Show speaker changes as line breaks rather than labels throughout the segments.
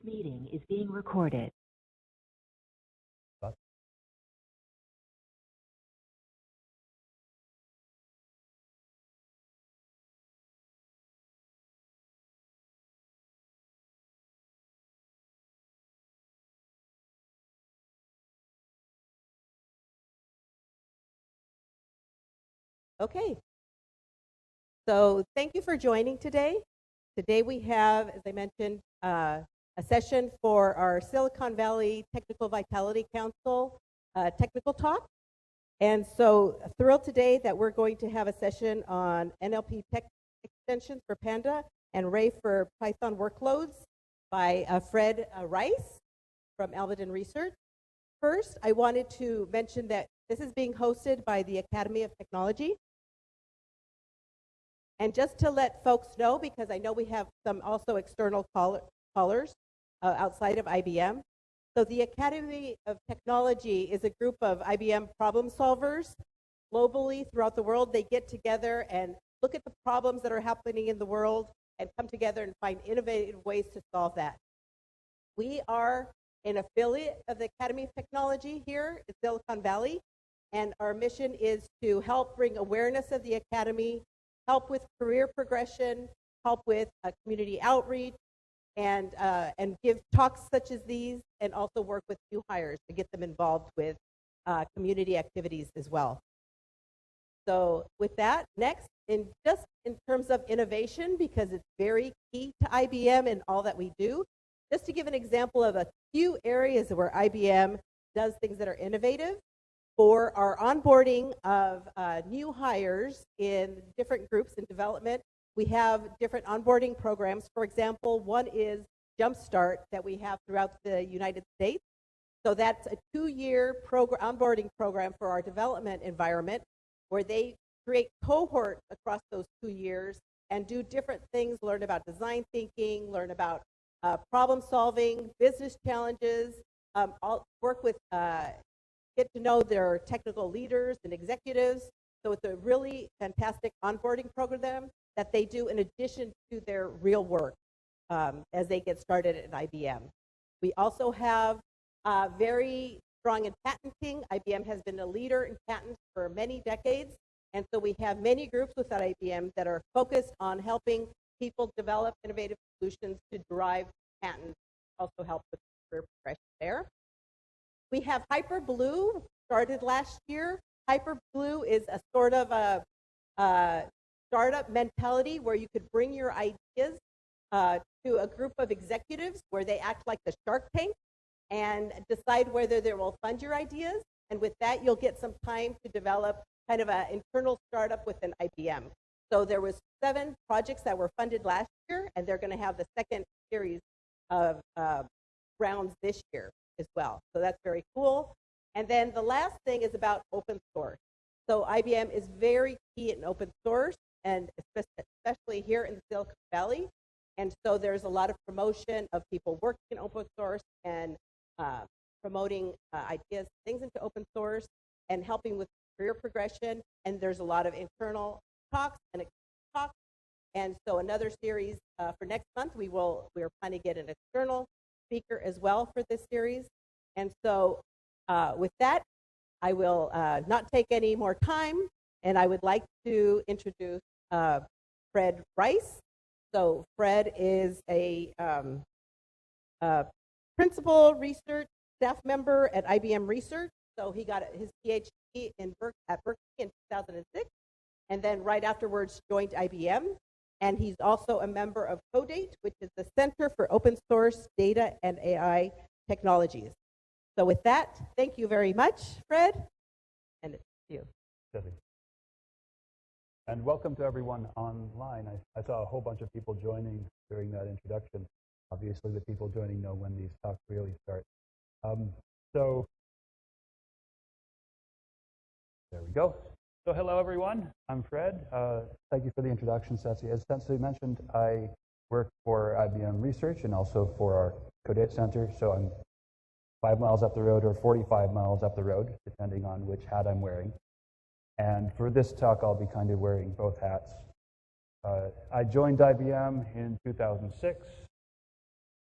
meeting is being recorded.
Okay. So thank you for joining today. Today we have, as I mentioned, a session for our Silicon Valley Technical Vitality Council technical talk. And so thrilled today that we're going to have a session on NLP tech extensions for Panda and Ray for Python workloads by Fred Rice from Almaden Research. First, I wanted to mention that this is being hosted by the Academy of Technology. And just to let folks know, because I know we have some also external callers outside of IBM. So the Academy of Technology is a group of IBM problem solvers globally throughout the world. They get together and look at the problems that are happening in the world and come together and find innovative ways to solve that. We are an affiliate of the Academy of Technology here in Silicon Valley, and our mission is to help bring awareness of the Academy, help with career progression, help with community outreach, and give talks such as these, and also work with new hires to get them involved with community activities as well. So with that, next, in terms of innovation, because it's very key to IBM and all that we do, just to give an example of a few areas where IBM does things that are innovative. For our onboarding of new hires in different groups in development, we have different onboarding programs. For example, one is Jumpstart that we have throughout the United States. So that's a 2-year onboarding program for our development environment where they create cohorts across those 2 years and do different things, learn about design thinking, learn about problem solving, business challenges, work with get to know their technical leaders and executives. So it's a really fantastic onboarding program that they do in addition to their real work as they get started at IBM. We also have very strong in patenting. IBM has been a leader in patents for many decades. And so we have many groups within IBM that are focused on helping people develop innovative solutions to drive patents, also help with career progression there. We have HyperBlue, started last year. HyperBlue is a sort of a startup mentality where you could bring your ideas to a group of executives where they act like the Shark Tank and decide whether they will fund your ideas. And with that, you'll get some time to develop kind of an internal startup within IBM. So there was 7 projects that were funded last year, and they're going to have the second series of rounds this year as well. So that's very cool. And then the last thing is about open source. So IBM is very key in open source, and especially here in the Silicon Valley. And so there's a lot of promotion of people working in open source and promoting ideas, things into open source, and helping with career progression. And there's a lot of internal talks and talks. And so another series for next month, we're planning to get an external speaker as well for this series. And so with that, I will not take any more time, and I would like to introduce Fred Rice. So Fred is a principal research staff member at IBM Research. So he got his PhD at Berkeley in 2006, and then right afterwards joined IBM. And he's also a member of CODATE, which is the Center for Open Source Data and AI Technologies. So with that, thank you very much, Fred, and it's you.
And welcome to everyone online. I saw a whole bunch of people joining during that introduction. Obviously, the people joining know when these talks really start. So there we go. So hello, everyone. I'm Fred. Thank you for the introduction, Ceci. As Ceci mentioned, I work for IBM Research and also for our CODATE Center. So I'm 5 miles up the road or 45 miles up the road, depending on which hat I'm wearing. And for this talk, I'll be kind of wearing both hats. I joined IBM in 2006.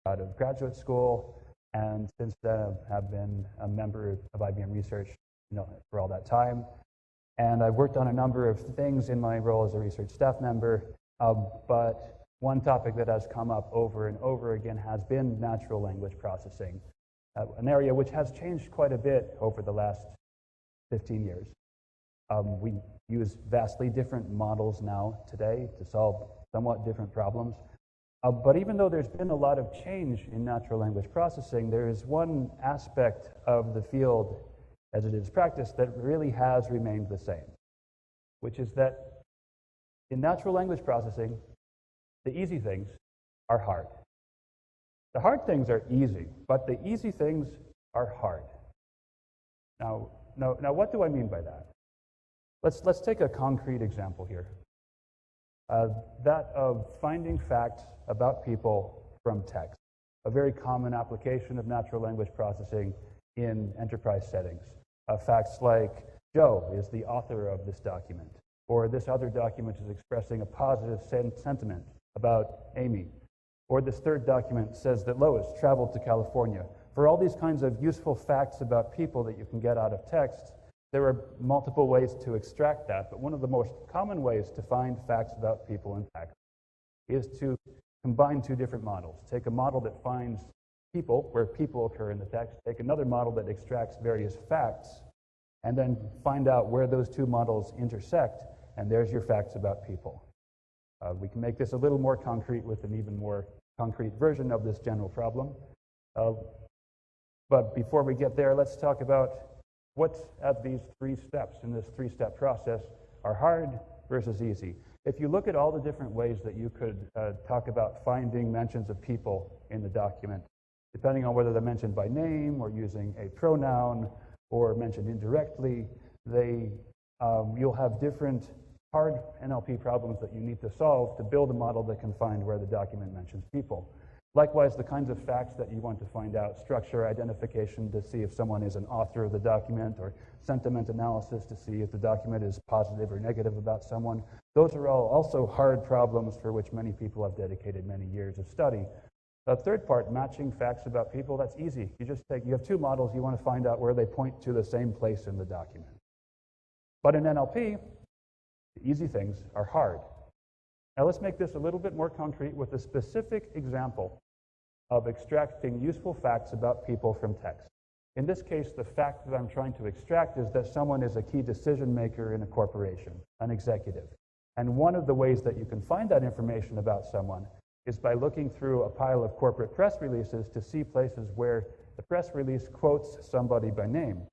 out of graduate school, and since then have been a member of IBM Research, for all that time. And I've worked on a number of things in my role as a research staff member, but one topic that has come up over and over again has been natural language processing, an area which has changed quite a bit over the last 15 years. We use vastly different models now today to solve somewhat different problems. But even though there's been a lot of change in natural language processing, there is one aspect of the field as it is practiced that really has remained the same, which is that in natural language processing, the easy things are hard. The hard things are easy, but the easy things are hard. Now, what do I mean by that? Let's take a concrete example here. That of finding facts about people from text, a very common application of natural language processing in enterprise settings. Facts like, Joe is the author of this document, or this other document is expressing a positive sentiment about Amy, or this third document says that Lois traveled to California. For all these kinds of useful facts about people that you can get out of text, there are multiple ways to extract that, but one of the most common ways to find facts about people in text is to combine two different models. Take a model that finds people, where people occur in the text, take another model that extracts various facts, and then find out where those two models intersect, and there's your facts about people. We can make this a little more concrete with an even more concrete version of this general problem. But before we get there, let's talk about what of these three steps in this three-step process are hard versus easy. If you look at all the different ways that you could talk about finding mentions of people in the document, depending on whether they're mentioned by name or using a pronoun or mentioned indirectly, you'll have different hard NLP problems that you need to solve to build a model that can find where the document mentions people. Likewise, the kinds of facts that you want to find out, structure identification to see if someone is an author of the document, or sentiment analysis to see if the document is positive or negative about someone. Those are all also hard problems for which many people have dedicated many years of study. The third part, matching facts about people, that's easy. You have two models, you want to find out where they point to the same place in the document. But in NLP, the easy things are hard. Now let's make this a little bit more concrete with a specific example of extracting useful facts about people from text. In this case, the fact that I'm trying to extract is that someone is a key decision maker in a corporation, an executive. And one of the ways that you can find that information about someone is by looking through a pile of corporate press releases to see places where the press release quotes somebody by name.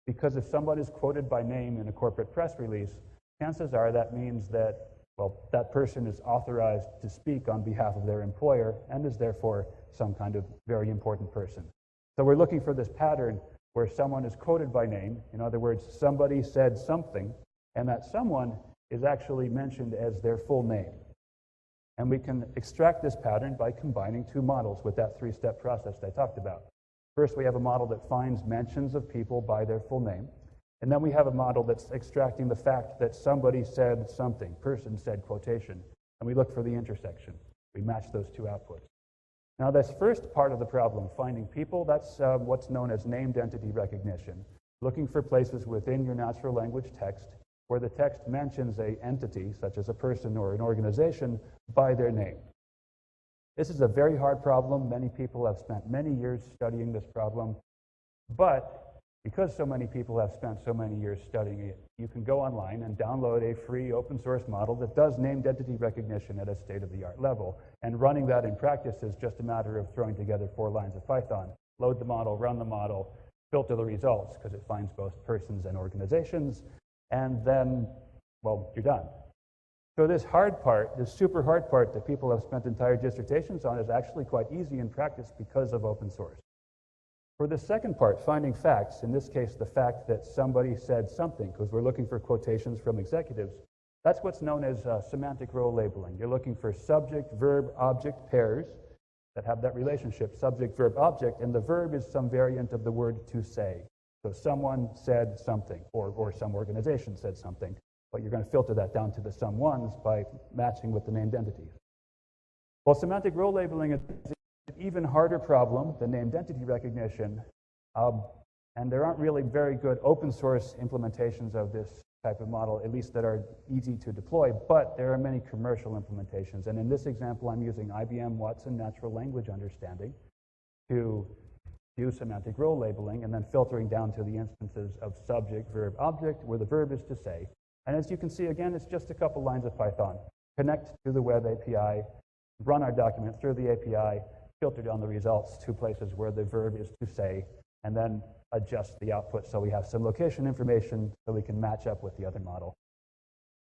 Because if someone is quoted by name in a corporate press release, chances are that means that, well, that person is authorized to speak on behalf of their employer and is therefore some kind of very important person. So we're looking for this pattern where someone is quoted by name. In other words, somebody said something, and that someone is actually mentioned as their full name. And we can extract this pattern by combining two models with that three-step process that I talked about. First, we have a model that finds mentions of people by their full name. And then we have a model that's extracting the fact that somebody said something, person said quotation, and we look for the intersection. We match those two outputs. Now this first part of the problem, finding people, that's what's known as named entity recognition. Looking for places within your natural language text where the text mentions an entity, such as a person or an organization, by their name. This is a very hard problem. Many people have spent many years studying this problem, but because so many people have spent so many years studying it, you can go online and download a free open source model that does named entity recognition at a state-of-the-art level. And running that in practice is just a matter of throwing together 4 lines of Python. Load the model, run the model, filter the results, because it finds both persons and organizations, and then, well, you're done. So this hard part, this super hard part that people have spent entire dissertations on is actually quite easy in practice because of open source. For the second part, finding facts, in this case the fact that somebody said something, because we're looking for quotations from executives, that's what's known as semantic role labeling. You're looking for subject, verb, object pairs that have that relationship, subject, verb, object, and the verb is some variant of the word to say. So someone said something, or some organization said something, but you're going to filter that down to the someones by matching with the named entities. Well, semantic role labeling is an even harder problem than named entity recognition, and there aren't really very good open source implementations of this type of model, at least that are easy to deploy, but there are many commercial implementations. And in this example, I'm using IBM Watson Natural Language Understanding to do semantic role labeling and then filtering down to the instances of subject, verb, object, where the verb is to say. And as you can see, again, it's just a couple lines of Python. Connect to the web API, run our document through the API, filter down the results to places where the verb is to say, and then adjust the output so we have some location information so we can match up with the other model.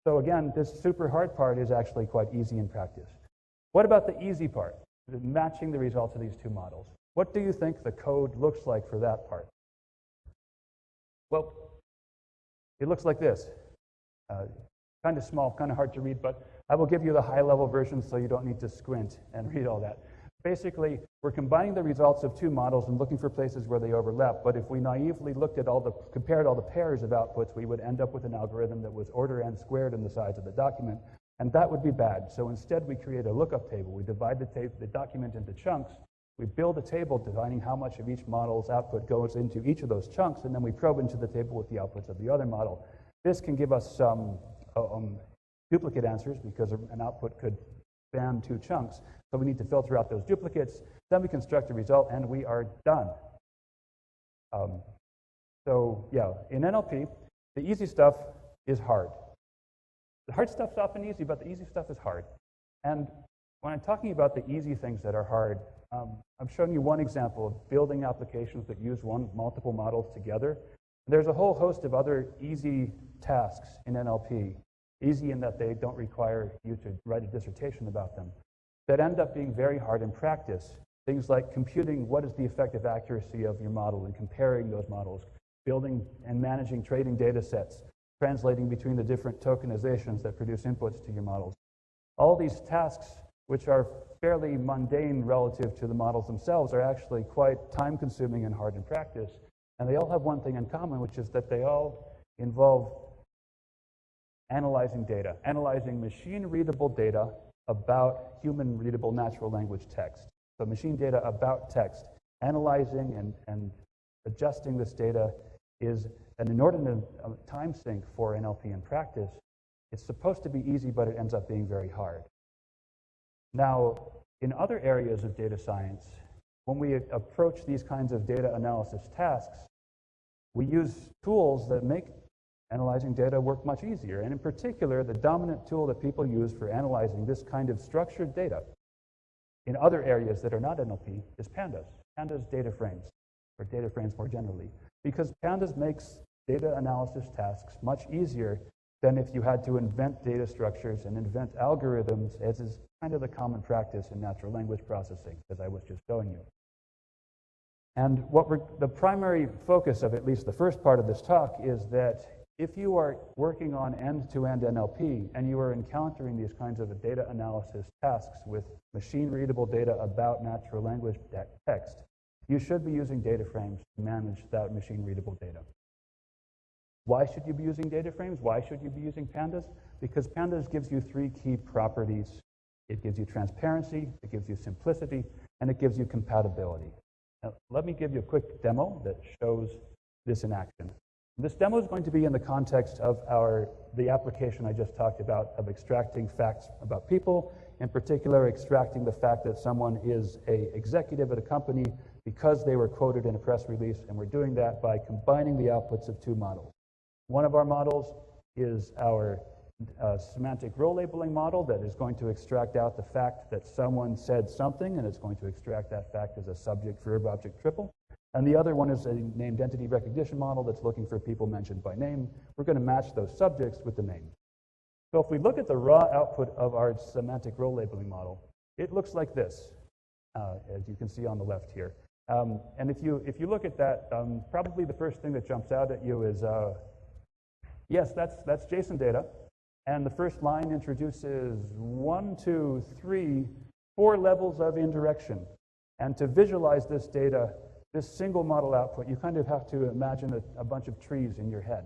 So again, this super hard part is actually quite easy in practice. What about the easy part, matching the results of these two models? What do you think the code looks like for that part? Well, it looks like this. Kind of small, kind of hard to read, but I will give you the high-level version so you don't need to squint and read all that. Basically, we're combining the results of two models and looking for places where they overlap, but if we naively looked at compared all the pairs of outputs, we would end up with an algorithm that was order n squared in the size of the document, and that would be bad. So instead, we create a lookup table. We divide the document into chunks. We build a table defining how much of each model's output goes into each of those chunks, and then we probe into the table with the outputs of the other model. This can give us some duplicate answers because an output could span two chunks. So we need to filter out those duplicates. Then we construct a result, and we are done. So yeah, in NLP, the easy stuff is hard. The hard stuff's often easy, but the easy stuff is hard. And when I'm talking about the easy things that are hard, I'm showing you one example of building applications that use multiple models together. There's a whole host of other easy tasks in NLP, easy in that they don't require you to write a dissertation about them, that end up being very hard in practice. Things like computing what is the effective accuracy of your model and comparing those models, building and managing trading data sets, translating between the different tokenizations that produce inputs to your models. All these tasks, which are fairly mundane relative to the models themselves, are actually quite time-consuming and hard in practice. And they all have one thing in common, which is that they all involve analyzing data, analyzing machine-readable data about human-readable natural language text. So machine data about text. Analyzing and adjusting this data is an inordinate time sink for NLP in practice. It's supposed to be easy, but it ends up being very hard. Now, in other areas of data science, when we approach these kinds of data analysis tasks, we use tools that make analyzing data work much easier. And in particular, the dominant tool that people use for analyzing this kind of structured data in other areas that are not NLP is Pandas. Pandas DataFrames, or DataFrames more generally, because Pandas makes data analysis tasks much easier than if you had to invent data structures and invent algorithms, as is kind of the common practice in natural language processing, as I was just showing you. And the primary focus of at least the first part of this talk is that if you are working on end-to-end NLP and you are encountering these kinds of data analysis tasks with machine-readable data about natural language text, you should be using DataFrames to manage that machine-readable data. Why should you be using DataFrames? Why should you be using Pandas? Because Pandas gives you three key properties. It gives you transparency, it gives you simplicity, and it gives you compatibility. Now, let me give you a quick demo that shows this in action. This demo is going to be in the context of the application I just talked about of extracting facts about people, in particular extracting the fact that someone is an executive at a company because they were quoted in a press release, and we're doing that by combining the outputs of two models. One of our models is our semantic role labeling model that is going to extract out the fact that someone said something, and it's going to extract that fact as a subject, verb, object triple. And the other one is a named entity recognition model that's looking for people mentioned by name. We're going to match those subjects with the name. So if we look at the raw output of our semantic role labeling model, it looks like this, as you can see on the left here. And if you look at that, probably the first thing that jumps out at you is, yes, that's JSON data. And the first line introduces 1, 2, 3, 4 levels of indirection. And to visualize this data, this single model output, you kind of have to imagine a bunch of trees in your head.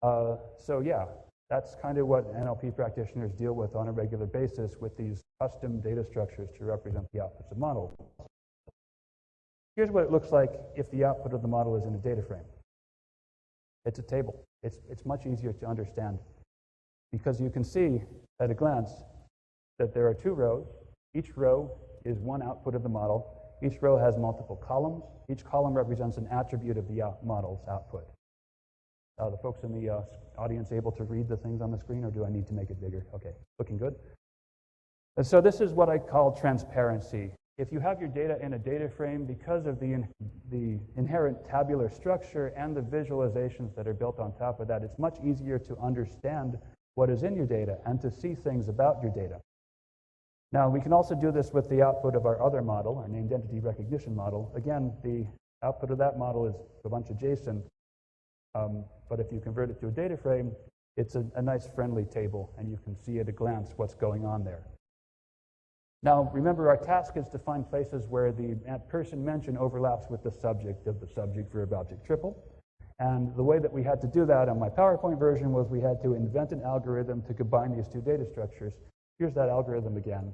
So yeah, That's kind of what NLP practitioners deal with on a regular basis with these custom data structures to represent the outputs of models. Here's what it looks like if the output of the model is in a data frame. It's a table. It's much easier to understand because you can see at a glance that there are two rows. Each row is one output of the model. Each row has multiple columns. Each column represents an attribute of the model's output. The folks in the audience able to read the things on the screen, or do I need to make it bigger? Okay, looking good. And so this is what I call transparency. If you have your data in a data frame, because of the inherent tabular structure and the visualizations that are built on top of that, it's much easier to understand what is in your data and to see things about your data. Now, we can also do this with the output of our other model, our named entity recognition model. Again, the output of that model is a bunch of JSON, but if you convert it to a data frame, it's a nice friendly table, and you can see at a glance what's going on there. Now, remember, our task is to find places where the person mention overlaps with the subject of the subject-verb-object triple. And the way that we had to do that on my PowerPoint version was we had to invent an algorithm to combine these two data structures. Here's that algorithm again.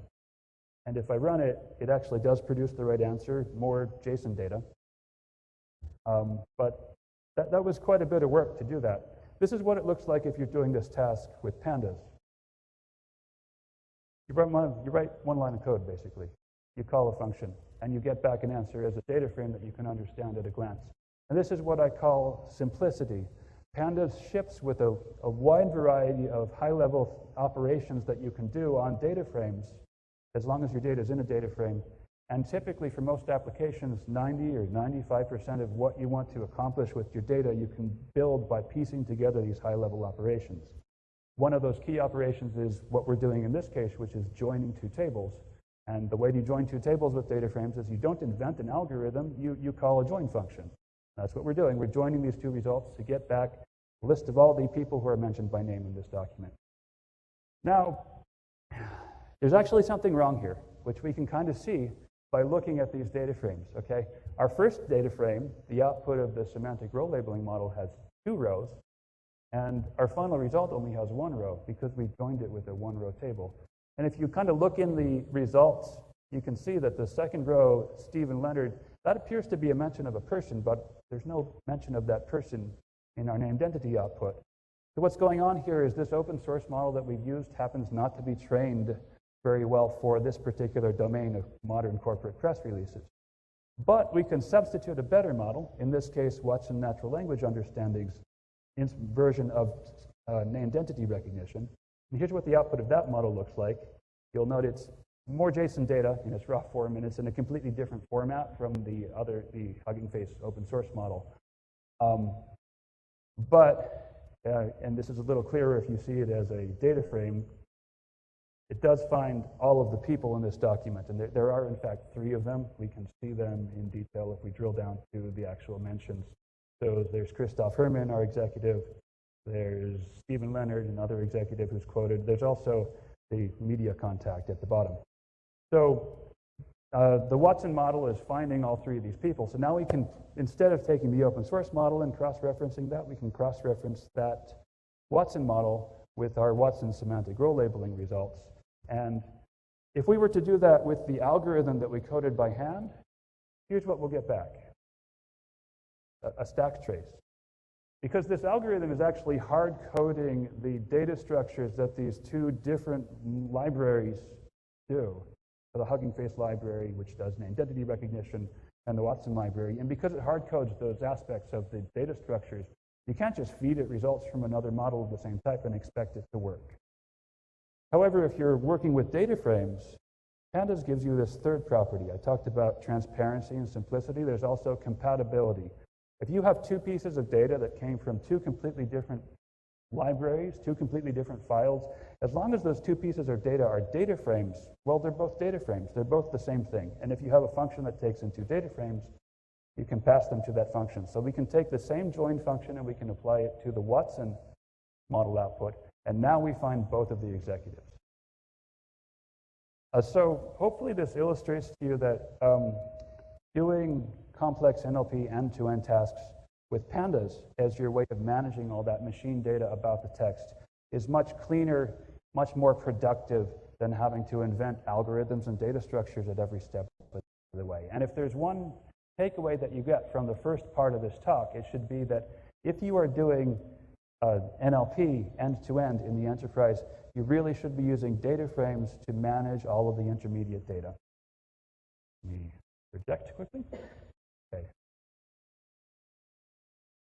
And if I run it, it actually does produce the right answer, more JSON data. But that was quite a bit of work to do that. This is what it looks like if you're doing this task with pandas. You write one line of code, basically. You call a function, and you get back an answer as a data frame that you can understand at a glance. And this is what I call simplicity. Pandas ships with a wide variety of high-level operations that you can do on data frames, as long as your data is in a data frame. And typically, for most applications, 90 or 95% of what you want to accomplish with your data, you can build by piecing together these high-level operations. One of those key operations is what we're doing in this case, which is joining two tables. And the way you join two tables with data frames is you don't invent an algorithm, you call a join function. That's what we're doing. We're joining these two results to get back a list of all the people who are mentioned by name in this document. Now, there's actually something wrong here, which we can kind of see by looking at these data frames, okay? Our first data frame, the output of the semantic role labeling model, has 2 rows. And our final result only has 1 row because we joined it with a 1-row table. And if you kind of look in the results, you can see that the second row, Stephen Leonard, that appears to be a mention of a person, but there's no mention of that person in our named entity output. So what's going on here is this open source model that we've used happens not to be trained very well for this particular domain of modern corporate press releases. But we can substitute a better model, in this case, Watson Natural Language Understanding's version of named entity recognition. And here's what the output of that model looks like. You'll note it's more JSON data in its raw form, and it's in a completely different format from the Hugging Face open source model. And this is a little clearer if you see it as a data frame, it does find all of the people in this document, and there are in fact 3 of them. We can see them in detail if we drill down to the actual mentions. So there's Christoph Herman, our executive. There's Stephen Leonard, another executive who's quoted. There's also the media contact at the bottom. So the Watson model is finding all 3 of these people. So now we can, instead of taking the open source model and cross-referencing that, we can cross-reference that Watson model with our Watson semantic role labeling results. And if we were to do that with the algorithm that we coded by hand, here's what we'll get back. A stack trace. Because this algorithm is actually hard-coding the data structures that these 2 different libraries do. So the Hugging Face library, which does named entity recognition, and the Watson library. And because it hard-codes those aspects of the data structures, you can't just feed it results from another model of the same type and expect it to work. However, if you're working with data frames, Pandas gives you this 3rd property. I talked about transparency and simplicity. There's also compatibility. If you have 2 pieces of data that came from 2 completely different libraries, 2 completely different files, as long as those 2 pieces of data are data frames, well, they're both data frames. They're both the same thing. And if you have a function that takes in 2 data frames, you can pass them to that function. So we can take the same join function and we can apply it to the Watson model output. And now we find both of the executives. So hopefully this illustrates to you that doing complex NLP end-to-end tasks with Pandas as your way of managing all that machine data about the text is much cleaner, much more productive than having to invent algorithms and data structures at every step of the way. And if there's one takeaway that you get from the first part of this talk, it should be that if you are doing NLP end-to-end in the enterprise, you really should be using DataFrames to manage all of the intermediate data. Let me project quickly. Okay.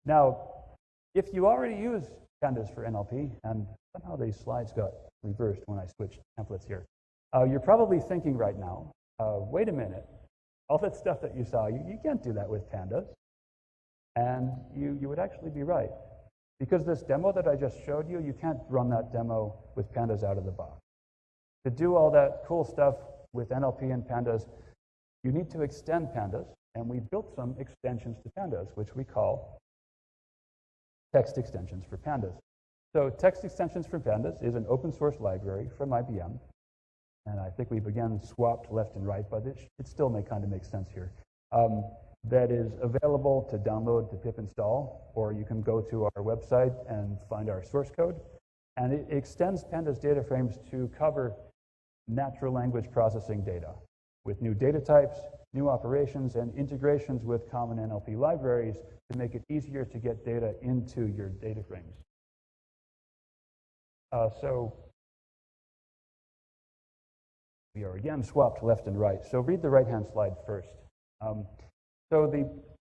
Now, if you already use Pandas for NLP, and somehow these slides got reversed when I switched templates here, you're probably thinking right now, wait a minute, all that stuff that you saw, you can't do that with Pandas. And you would actually be right. Because this demo that I just showed you, you can't run that demo with Pandas out of the box. To do all that cool stuff with NLP and Pandas, you need to extend Pandas, and we built some extensions to Pandas, which we call text extensions for Pandas. So text extensions for Pandas is an open source library from IBM, and I think we've again swapped left and right, but it still may kind of make sense here. That is available to download to pip install, or you can go to our website and find our source code. And it extends Pandas DataFrames to cover natural language processing data with new data types, new operations, and integrations with common NLP libraries to make it easier to get data into your data frames. So we are again swapped left and right. So read the right-hand slide first. So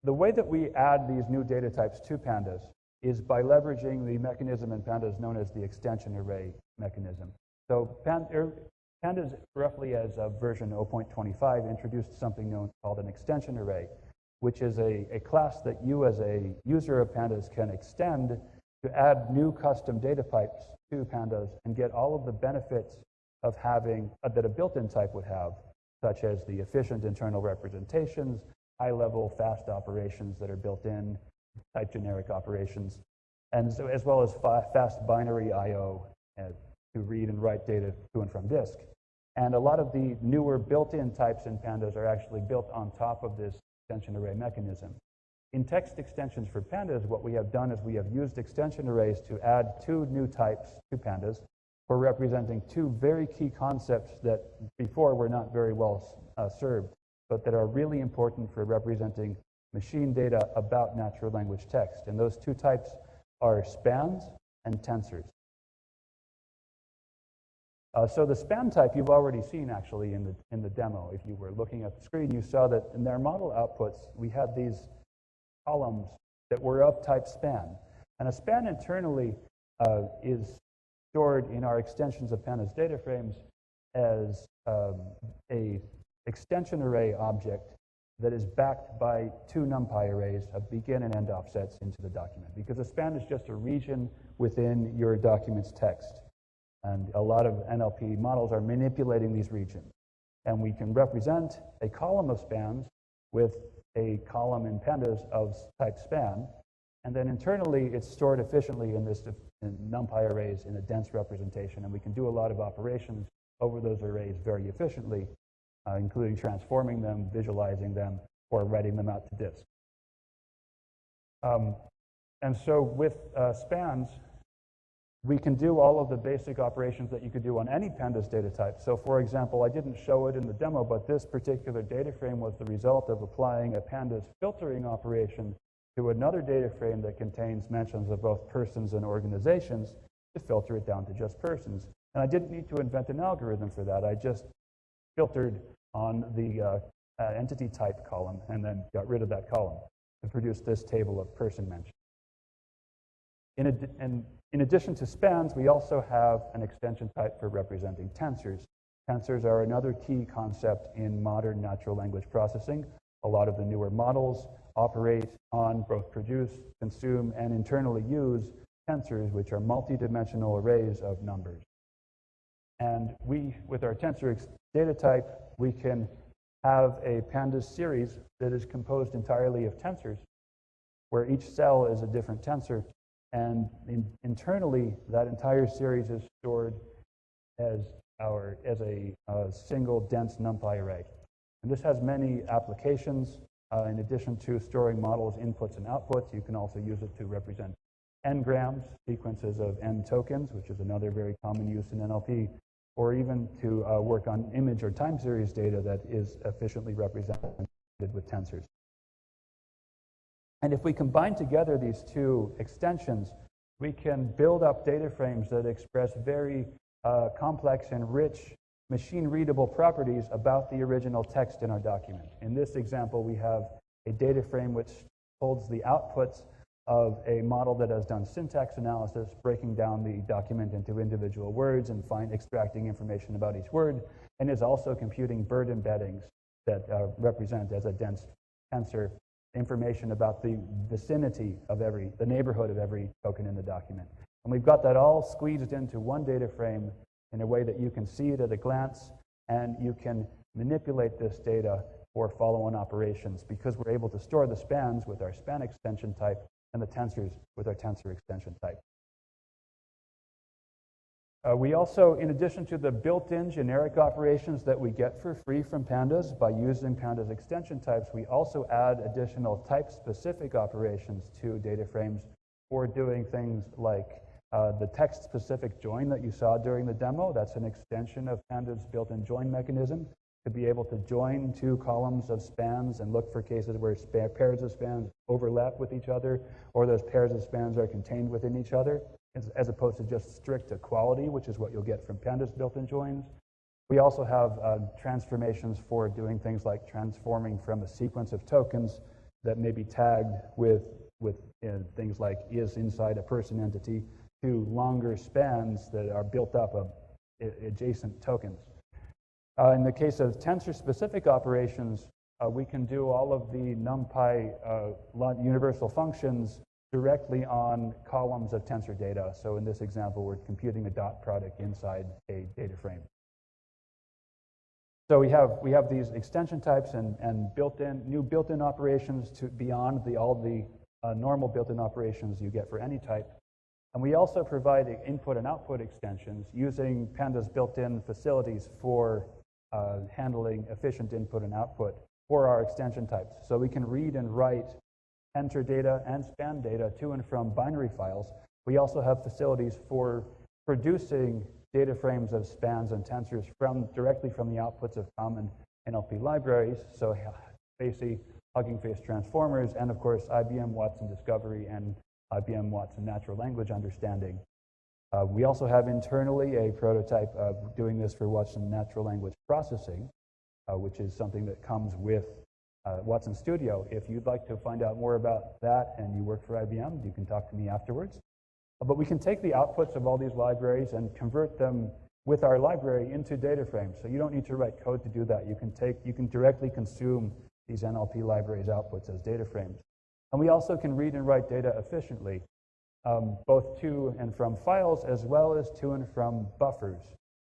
the way that we add these new data types to Pandas is by leveraging the mechanism in Pandas known as the extension array mechanism. So Pandas, roughly as of version 0.25, introduced something called an extension array, which is a class that you as a user of Pandas can extend to add new custom data types to Pandas and get all of the benefits of having that a built-in type would have, such as the efficient internal representations, high-level fast operations that are built in, type generic operations, and so as well as fast binary I/O to read and write data to and from disk. And a lot of the newer built-in types in Pandas are actually built on top of this extension array mechanism. In text extensions for Pandas, what we have done is we have used extension arrays to add two new types to Pandas for representing two very key concepts that before were not very well served, but that are really important for representing machine data about natural language text. And those two types are spans and tensors. So the span type you've already seen actually in the demo. If you were looking at the screen, you saw that in their model outputs, we had these columns that were of type span. And a span internally is stored in our extensions of Pandas DataFrames as a extension array object that is backed by two NumPy arrays of begin and end offsets into the document, because a span is just a region within your document's text. And a lot of NLP models are manipulating these regions. And we can represent a column of spans with a column in Pandas of type span. And then internally, it's stored efficiently in NumPy arrays in a dense representation. And we can do a lot of operations over those arrays very efficiently, including transforming them, visualizing them, or writing them out to disk. And so with spans, we can do all of the basic operations that you could do on any Pandas data type. So for example, I didn't show it in the demo, but this particular data frame was the result of applying a Pandas filtering operation to another data frame that contains mentions of both persons and organizations to filter it down to just persons. And I didn't need to invent an algorithm for that. I just filtered on the entity type column and then got rid of that column to produce this table of person mentions. In addition to spans, we also have an extension type for representing tensors. Tensors are another key concept in modern natural language processing. A lot of the newer models operate on both produce, consume, and internally use tensors, which are multi-dimensional arrays of numbers. And with our tensor data type, we can have a Pandas series that is composed entirely of tensors, where each cell is a different tensor. And internally, that entire series is stored as a single dense NumPy array. And this has many applications. In addition to storing models, inputs, and outputs, you can also use it to represent n-grams, sequences of n tokens, which is another very common use in NLP, or even to work on image or time series data that is efficiently represented with tensors. And if we combine together these two extensions, we can build up data frames that express very complex and rich machine-readable properties about the original text in our document. In this example, we have a data frame which holds the outputs of a model that has done syntax analysis, breaking down the document into individual words and extracting information about each word, and is also computing bird embeddings that represent as a dense tensor information about the vicinity of the neighborhood of every token in the document. And we've got that all squeezed into one data frame in a way that you can see it at a glance, and you can manipulate this data for follow-on operations because we're able to store the spans with our span extension type and the tensors with our tensor extension type. We also, in addition to the built-in generic operations that we get for free from Pandas by using Pandas extension types, we also add additional type-specific operations to data frames for doing things like the text-specific join that you saw during the demo. That's an extension of Pandas' built-in join mechanism to be able to join two columns of spans and look for cases where pairs of spans overlap with each other, or those pairs of spans are contained within each other, as opposed to just strict equality, which is what you'll get from Pandas built-in joins. We also have transformations for doing things like transforming from a sequence of tokens that may be tagged with things like is inside a person entity to longer spans that are built up of adjacent tokens. In the case of tensor-specific operations, we can do all of the NumPy universal functions directly on columns of tensor data. So in this example, we're computing a dot product inside a data frame. So we have these extension types and new built-in operations to beyond all the normal built-in operations you get for any type. And we also provide input and output extensions using Pandas built-in facilities for handling efficient input and output for our extension types. So we can read and write tensor data and span data to and from binary files. We also have facilities for producing data frames of spans and tensors directly from the outputs of common NLP libraries. So FACY, Hugging Face transformers, and of course IBM Watson Discovery and IBM Watson Natural Language Understanding. We also have internally a prototype of doing this for Watson Natural Language Processing, which is something that comes with Watson Studio. If you'd like to find out more about that and you work for IBM, you can talk to me afterwards. But we can take the outputs of all these libraries and convert them with our library into data frames. So you don't need to write code to do that. You can directly consume these NLP libraries outputs as data frames. And we also can read and write data efficiently, both to and from files as well as to and from buffers,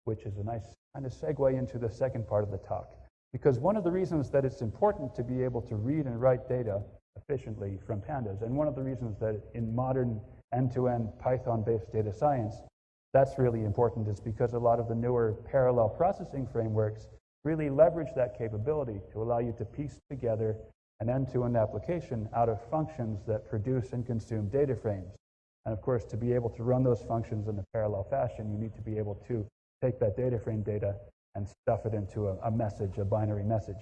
which is a nice kind of segue into the second part of the talk. Because one of the reasons that it's important to be able to read and write data efficiently from Pandas, and one of the reasons that in modern end-to-end Python-based data science, that's really important, is because a lot of the newer parallel processing frameworks really leverage that capability to allow you to piece together an end-to-end application out of functions that produce and consume data frames. And of course, to be able to run those functions in a parallel fashion, you need to be able to take that data frame data and stuff it into a message, a binary message.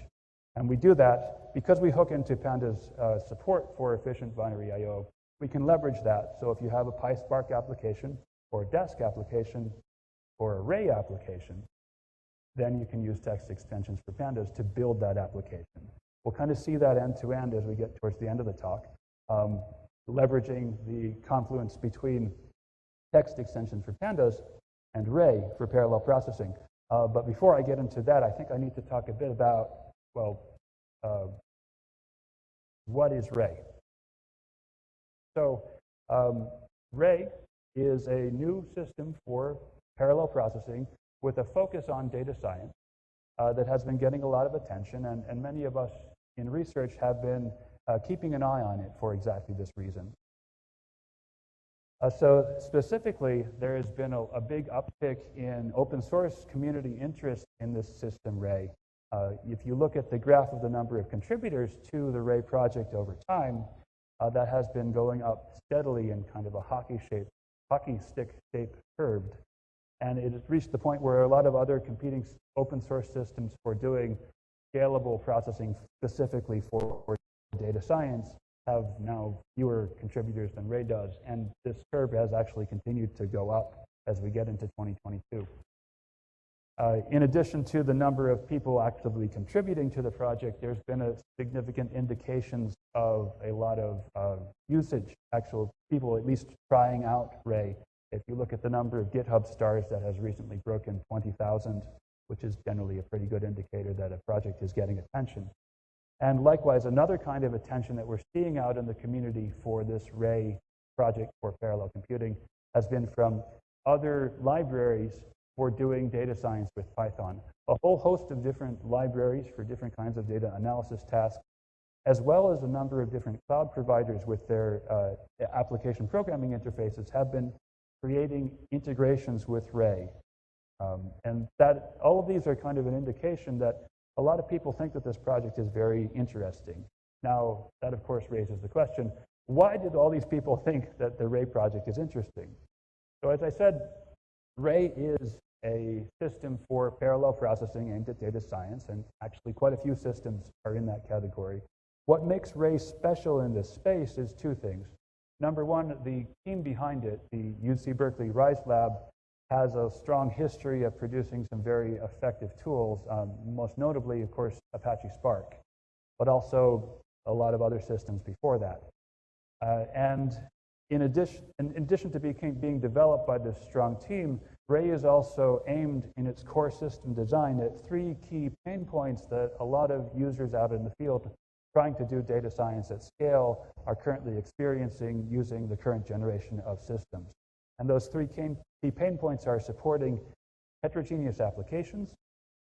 And we do that because we hook into Pandas support for efficient binary I/O. We can leverage that. So if you have a PySpark application or a Desk application or a Ray application, then you can use text extensions for Pandas to build that application. We'll kind of see that end-to-end as we get towards the end of the talk, leveraging the confluence between text extensions for Pandas and Ray for parallel processing. But before I get into that, I think I need to talk a bit about, well, what is Ray? So Ray is a new system for parallel processing with a focus on data science that has been getting a lot of attention, and many of us in research have been keeping an eye on it for exactly this reason. So specifically, there has been a big uptick in open source community interest in this system, Ray. If you look at the graph of the number of contributors to the Ray project over time, that has been going up steadily in kind of a hockey stick shape curved. And it has reached the point where a lot of other competing open source systems for doing scalable processing specifically for data science have now fewer contributors than Ray does. And this curve has actually continued to go up as we get into 2022. In addition to the number of people actively contributing to the project, there's been a significant indications of a lot of usage, actual people at least trying out Ray. If you look at the number of GitHub stars that has recently broken 20,000, which is generally a pretty good indicator that a project is getting attention. And likewise, another kind of attention that we're seeing out in the community for this Ray project for parallel computing has been from other libraries for doing data science with Python. A whole host of different libraries for different kinds of data analysis tasks, as well as a number of different cloud providers with their application programming interfaces have been creating integrations with Ray. And that all of these are kind of an indication that a lot of people think that this project is very interesting. Now, that of course raises the question, why did all these people think that the Ray project is interesting? So as I said, Ray is a system for parallel processing aimed at data science, and actually quite a few systems are in that category. What makes Ray special in this space is two things. Number one, the team behind it, the UC Berkeley RISE Lab, has a strong history of producing some very effective tools, most notably, of course, Apache Spark, but also a lot of other systems before that. And in addition to being developed by this strong team, Ray is also aimed in its core system design at three key pain points that a lot of users out in the field trying to do data science at scale are currently experiencing using the current generation of systems. And those three key pain points are supporting heterogeneous applications,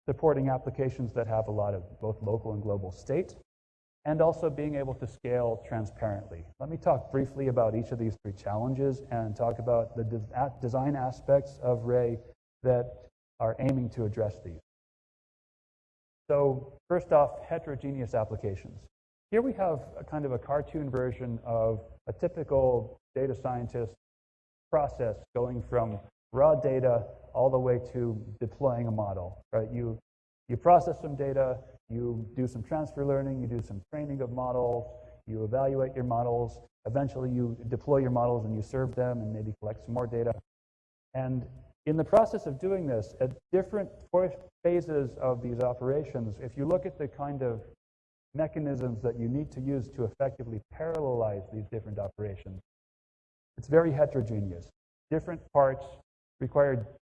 supporting applications that have a lot of both local and global state, and also being able to scale transparently. Let me talk briefly about each of these three challenges and talk about the design aspects of Ray that are aiming to address these. So first off, heterogeneous applications. Here we have a kind of a cartoon version of a typical data scientist process going from raw data all the way to deploying a model, right? You process some data, you do some transfer learning, you do some training of models, you evaluate your models, eventually you deploy your models and you serve them and maybe collect some more data. And in the process of doing this, at different phases of these operations, if you look at the kind of mechanisms that you need to use to effectively parallelize these different operations, it's very heterogeneous. Different parts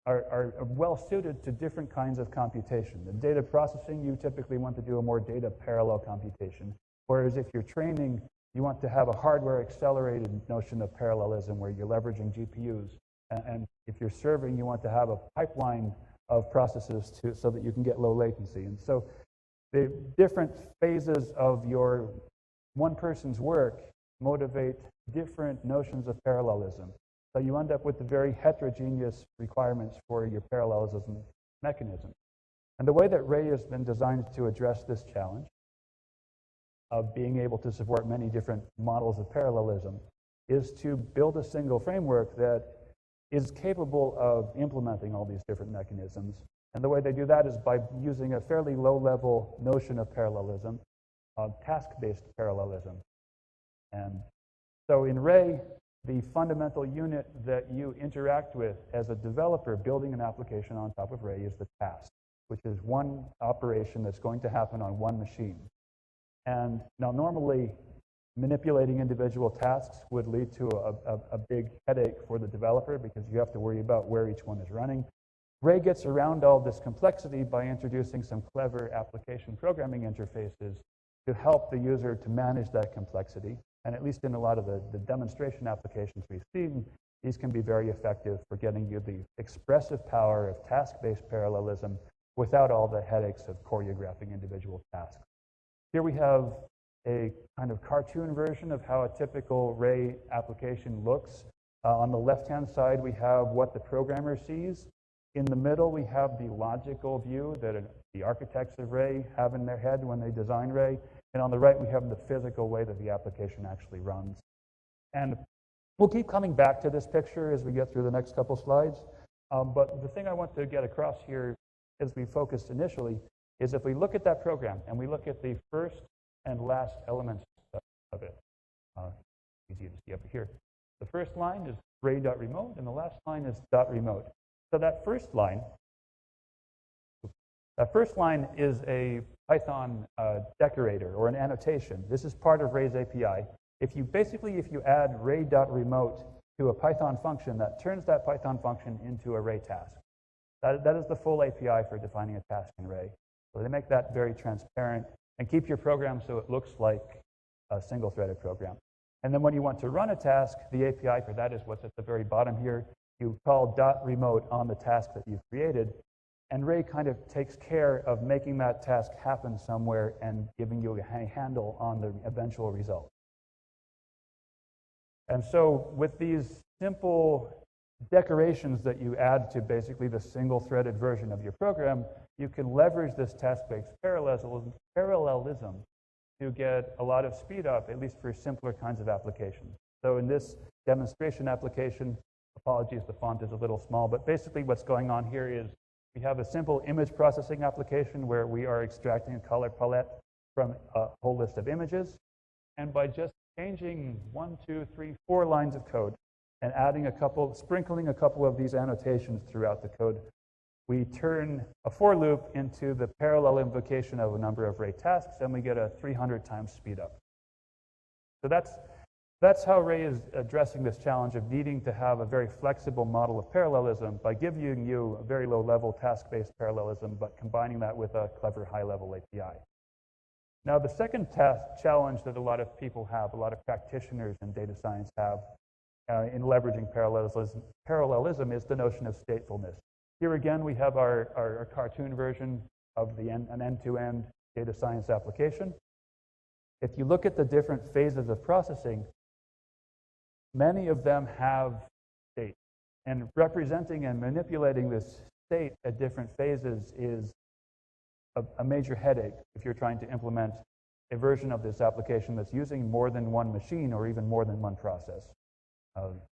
are well suited to different kinds of computation. In data processing, you typically want to do a more data parallel computation, whereas if you're training, you want to have a hardware accelerated notion of parallelism where you're leveraging GPUs. And if you're serving, you want to have a pipeline of processes so that you can get low latency. And so the different phases of your one person's work motivate different notions of parallelism. So you end up with the very heterogeneous requirements for your parallelism mechanism. And the way that Ray has been designed to address this challenge of being able to support many different models of parallelism is to build a single framework that is capable of implementing all these different mechanisms. And the way they do that is by using a fairly low-level notion of parallelism, task-based parallelism. And so in Ray, the fundamental unit that you interact with as a developer building an application on top of Ray is the task, which is one operation that's going to happen on one machine. And now normally, manipulating individual tasks would lead to a big headache for the developer because you have to worry about where each one is running. Ray gets around all this complexity by introducing some clever application programming interfaces to help the user to manage that complexity. And at least in a lot of the demonstration applications we've seen, these can be very effective for getting you the expressive power of task-based parallelism without all the headaches of choreographing individual tasks. Here we have a kind of cartoon version of how a typical Ray application looks. On the left-hand side, we have what the programmer sees. In the middle, we have the logical view that the architects of Ray have in their head when they design Ray. And on the right, we have the physical way that the application actually runs. And we'll keep coming back to this picture as we get through the next couple slides. But the thing I want to get across here, as we focused initially, is if we look at that program and we look at the first and last elements of it, easy to see up here. The first line is ray.remote, and the last line is .remote. So that first line is a Python decorator or an annotation. This is part of Ray's API. If you add ray.remote to a Python function, that turns that Python function into a Ray task. That is the full API for defining a task in Ray. So they make that very transparent and keep your program so it looks like a single-threaded program. And then when you want to run a task, the API for that is what's at the very bottom here. You call .remote on the task that you've created, and Ray kind of takes care of making that task happen somewhere and giving you a handle on the eventual result. And so with these simple decorations that you add to basically the single-threaded version of your program, you can leverage this task-based parallelism to get a lot of speed up, at least for simpler kinds of applications. So in this demonstration application, apologies, the font is a little small, but basically what's going on here is we have a simple image processing application where we are extracting a color palette from a whole list of images. And by just changing 1, 2, 3, 4 lines of code and sprinkling a couple of these annotations throughout the code, we turn a for loop into the parallel invocation of a number of Ray tasks, and we get a 300 times speed up. So that's how Ray is addressing this challenge of needing to have a very flexible model of parallelism by giving you a very low-level task-based parallelism, but combining that with a clever high-level API. Now, the second challenge that a lot of people have, a lot of practitioners in data science have in leveraging parallelism is the notion of statefulness. Here again, we have our cartoon version of an end-to-end data science application. If you look at the different phases of processing, many of them have state. And representing and manipulating this state at different phases is a major headache if you're trying to implement a version of this application that's using more than one machine or even more than one process.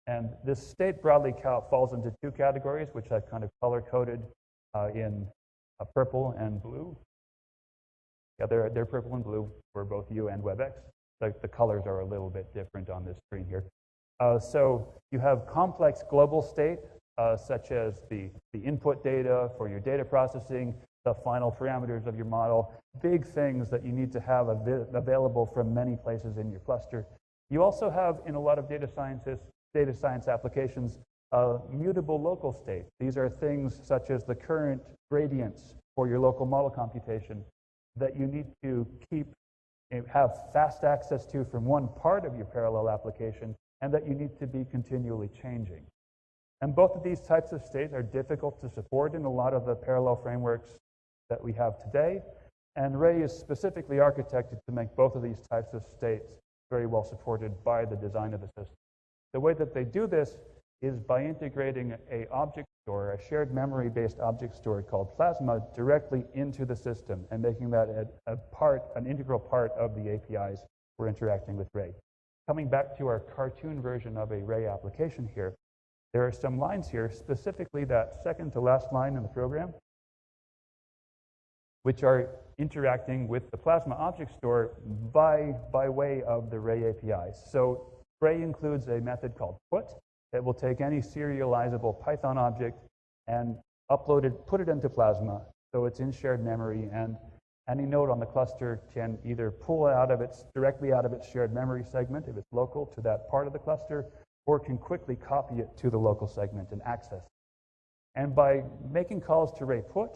And this state broadly falls into two categories, which I've kind of color-coded in purple and blue. Yeah, they're purple and blue for both you and WebEx. The colors are a little bit different on this screen here. So you have complex global state, such as the input data for your data processing, the final parameters of your model, big things that you need to have available from many places in your cluster. You also have, in a lot of data science applications, mutable local state. These are things such as the current gradients for your local model computation that you need to have fast access to from one part of your parallel application, and that you need to be continually changing. And both of these types of states are difficult to support in a lot of the parallel frameworks that we have today. And Ray is specifically architected to make both of these types of states very well supported by the design of the system. The way that they do this is by integrating an object store, a shared memory-based object store called Plasma, directly into the system and making that an integral part of the APIs we're interacting with Ray. Coming back to our cartoon version of a Ray application here, there are some lines here, specifically that second to last line in the program, which are interacting with the Plasma object store by way of the Ray APIs. So Ray includes a method called put that will take any serializable Python object and put it into Plasma, so it's in shared memory, and any node on the cluster can either pull it directly out of its shared memory segment if it's local to that part of the cluster, or can quickly copy it to the local segment and access it. And by making calls to Ray put,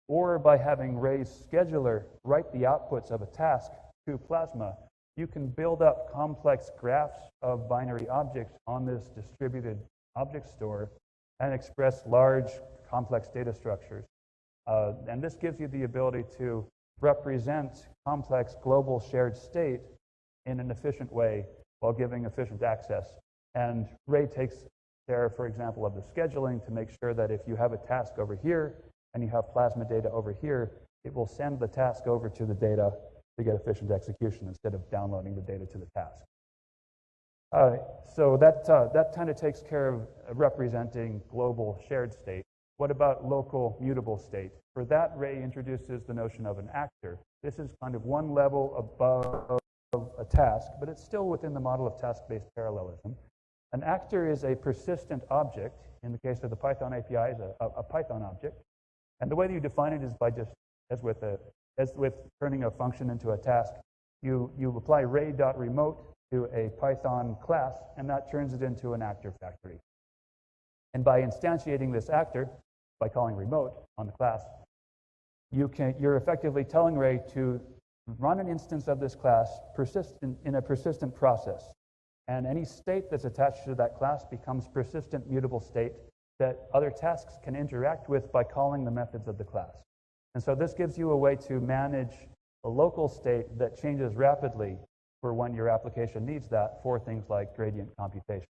or by having Ray's scheduler write the outputs of a task to Plasma, you can build up complex graphs of binary objects on this distributed object store and express large, complex data structures. And this gives you the ability to represent complex global shared state in an efficient way while giving efficient access. And Ray takes care, for example, of the scheduling to make sure that if you have a task over here and you have Plasma data over here, it will send the task over to the data to get efficient execution instead of downloading the data to the task. So that kind of takes care of representing global shared state. What about local mutable state? For that, Ray introduces the notion of an actor. This is kind of one level above a task, but it's still within the model of task-based parallelism. An actor is a persistent object. In the case of the Python API, is a Python object. And the way that you define it is by just, as with turning a function into a task, you apply ray.remote to a Python class, and that turns it into an actor factory. And by instantiating this actor, by calling remote on the class, you're effectively telling Ray to run an instance of this class in a persistent process. And any state that's attached to that class becomes persistent mutable state that other tasks can interact with by calling the methods of the class. And so this gives you a way to manage a local state that changes rapidly for when your application needs that for things like gradient computation.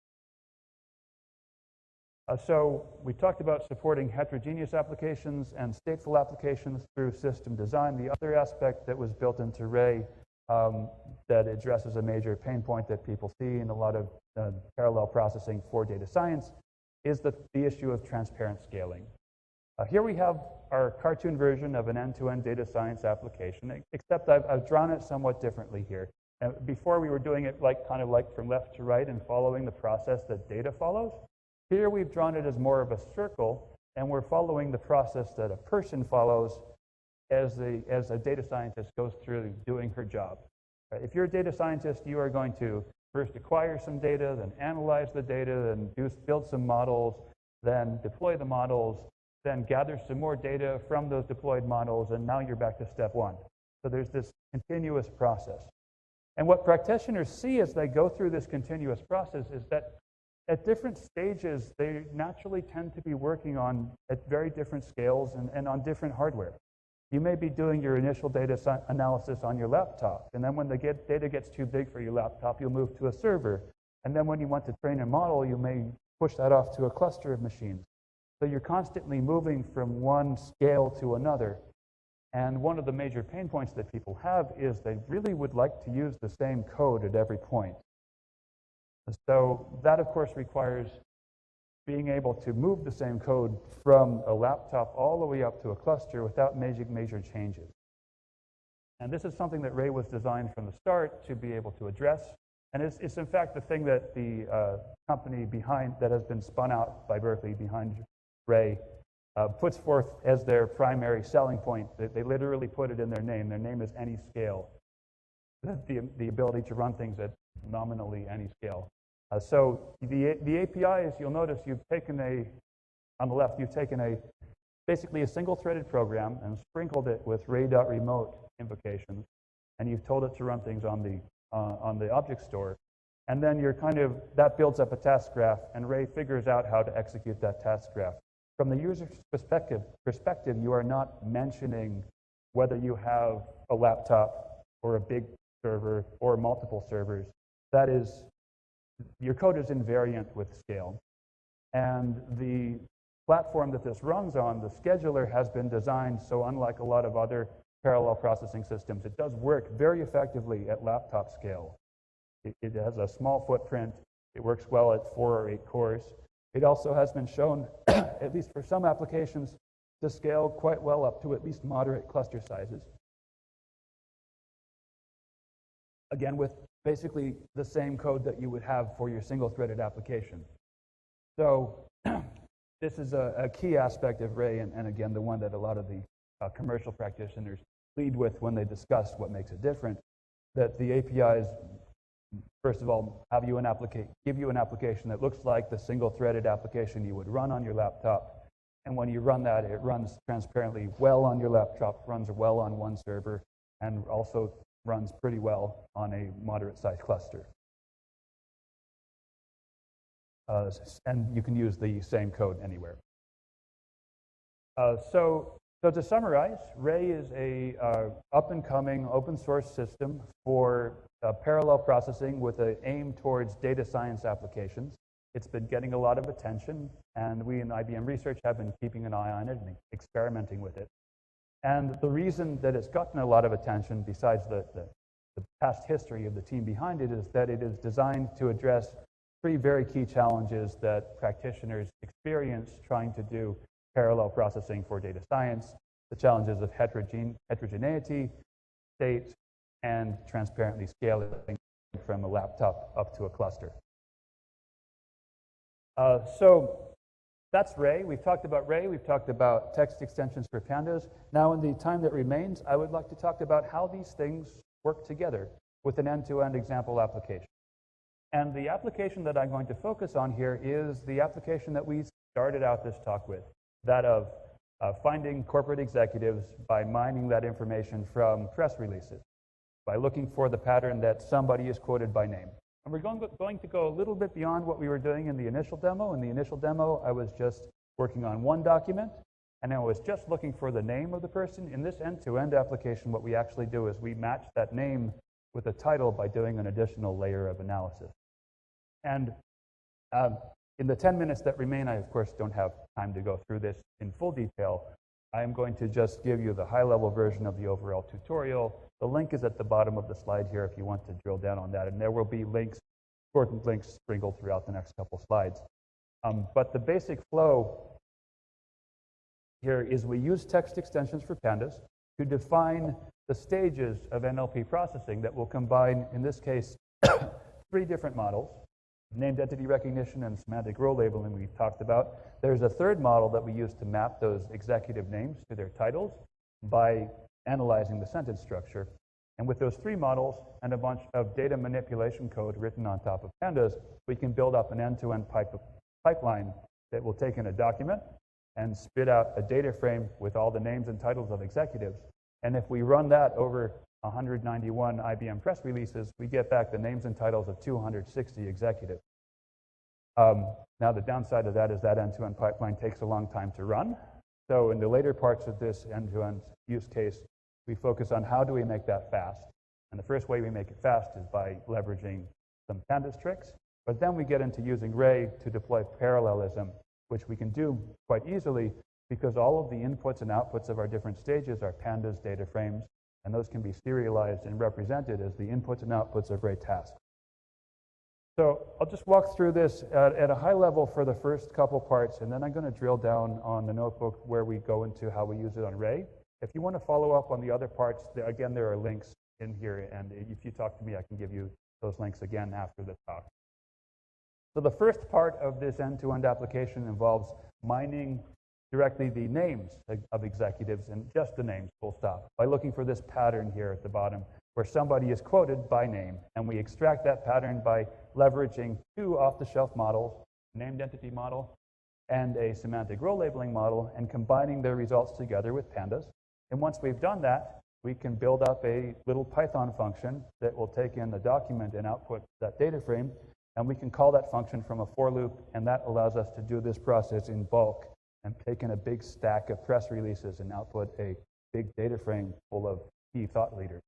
So we talked about supporting heterogeneous applications and stateful applications through system design. The other aspect that was built into Ray that addresses a major pain point that people see in a lot of parallel processing for data science is the issue of transparent scaling. Here we have our cartoon version of an end-to-end data science application, except I've drawn it somewhat differently here. Before we were doing it kind of like from left to right and following the process that data follows. Here we've drawn it as more of a circle, and we're following the process that a person follows as a data scientist goes through doing her job. If you're a data scientist, you are going to first acquire some data, then analyze the data, then build some models, then deploy the models, then gather some more data from those deployed models, and now you're back to step one. So there's this continuous process. And what practitioners see as they go through this continuous process is that at different stages, they naturally tend to be working at very different scales and on different hardware. You may be doing your initial data analysis on your laptop, and then when the data gets too big for your laptop, you'll move to a server. And then when you want to train a model, you may push that off to a cluster of machines. So you're constantly moving from one scale to another. And one of the major pain points that people have is they really would like to use the same code at every point. So that, of course, requires being able to move the same code from a laptop all the way up to a cluster without major changes. And this is something that Ray was designed from the start to be able to address. And it's in fact the thing that the company that has been spun out by Berkeley behind Ray puts forth as their primary selling point. They literally put it in their name. Their name is AnyScale. The ability to run things at nominally any scale. So the APIs, you'll notice you've taken on the left, you've taken basically a single-threaded program and sprinkled it with ray.remote invocations, and you've told it to run things on the object store. And then that builds up a task graph, and Ray figures out how to execute that task graph. From the user's perspective, you are not mentioning whether you have a laptop or a big server or multiple servers. That is, your code is invariant with scale. And the platform that this runs on, the scheduler, has been designed so unlike a lot of other parallel processing systems, it does work very effectively at laptop scale. It has a small footprint. It works well at 4 or 8 cores. It also has been shown, at least for some applications, to scale quite well up to at least moderate cluster sizes. Again, with basically the same code that you would have for your single-threaded application. So this is a key aspect of Ray, and again, the one that a lot of the commercial practitioners lead with when they discuss what makes it different, that the APIs, first of all, give you an application that looks like the single-threaded application you would run on your laptop. And when you run that, it runs transparently well on your laptop, runs well on one server, and also runs pretty well on a moderate-sized cluster. And you can use the same code anywhere. So to summarize, Ray is a up-and-coming open-source system for parallel processing with an aim towards data science applications. It's been getting a lot of attention, and we in IBM Research have been keeping an eye on it and experimenting with it. And the reason that it's gotten a lot of attention, besides the past history of the team behind it, is that it is designed to address three very key challenges that practitioners experience trying to do parallel processing for data science: the challenges of heterogeneity, state, and transparently scaling from a laptop up to a cluster. So that's Ray. We've talked about Ray. We've talked about text extensions for pandas. Now, in the time that remains, I would like to talk about how these things work together with an end-to-end example application. And the application that I'm going to focus on here is the application that we started out this talk with, that of finding corporate executives by mining that information from press releases, by looking for the pattern that somebody is quoted by name. And we're going to go a little bit beyond what we were doing in the initial demo. In the initial demo, I was just working on one document, and I was just looking for the name of the person. In this end-to-end application, what we actually do is we match that name with a title by doing an additional layer of analysis. And in the 10 minutes that remain, I, of course, don't have time to go through this in full detail. I am going to just give you the high-level version of the overall tutorial. The link is at the bottom of the slide here if you want to drill down on that. And there will be links, important links sprinkled throughout the next couple slides. But the basic flow here is we use text extensions for pandas to define the stages of NLP processing that will combine, in this case, three different models: named entity recognition and semantic role labeling we talked about. There's a third model that we use to map those executive names to their titles by analyzing the sentence structure. And with those three models and a bunch of data manipulation code written on top of pandas, we can build up an end-to-end pipeline that will take in a document and spit out a data frame with all the names and titles of executives. And if we run that over 191 IBM press releases, we get back the names and titles of 260 executives. Now, the downside of that is that end-to-end pipeline takes a long time to run. So in the later parts of this end-to-end use case, we focus on how do we make that fast. And the first way we make it fast is by leveraging some pandas tricks. But then we get into using Ray to deploy parallelism, which we can do quite easily because all of the inputs and outputs of our different stages are Pandas DataFrames, and those can be serialized and represented as the inputs and outputs of Ray tasks. So I'll just walk through this at a high level for the first couple parts, and then I'm going to drill down on the notebook where we go into how we use it on Ray. If you want to follow up on the other parts, again, there are links in here, and if you talk to me, I can give you those links again after the talk. So the first part of this end-to-end application involves mining directly the names of executives, and just the names, full stop, by looking for this pattern here at the bottom where somebody is quoted by name. And we extract that pattern by leveraging two off-the-shelf models, a named entity model and a semantic role labeling model, and combining their results together with pandas. And once we've done that, we can build up a little Python function that will take in the document and output that data frame, and we can call that function from a for loop, and that allows us to do this process in bulk and take in a big stack of press releases and output a big data frame full of key thought leaders.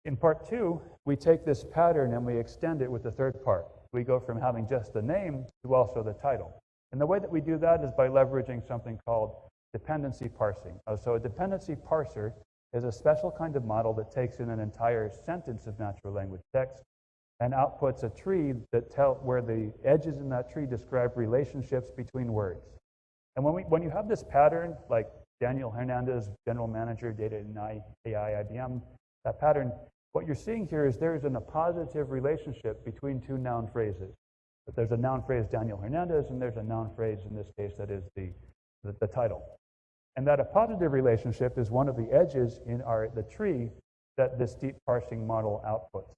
In part two, we take this pattern and we extend it with the third part. We go from having just the name to also the title. And the way that we do that is by leveraging something called dependency parsing. So a dependency parser is a special kind of model that takes in an entire sentence of natural language text and outputs a tree that where the edges in that tree describe relationships between words. And when you have this pattern, like Daniel Hernandez, General Manager, Data and AI, IBM, that pattern, what you're seeing here is there's a positive relationship between two noun phrases. But there's a noun phrase, Daniel Hernandez, and there's a noun phrase, in this case, that is the title. And that a positive relationship is one of the edges in the tree that this deep parsing model outputs.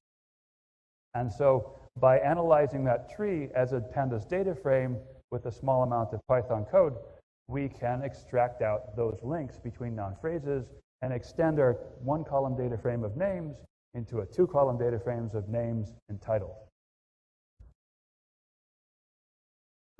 And so by analyzing that tree as a pandas data frame with a small amount of Python code, we can extract out those links between noun phrases and extend our one-column data frame of names into a two-column data frames of names and titles.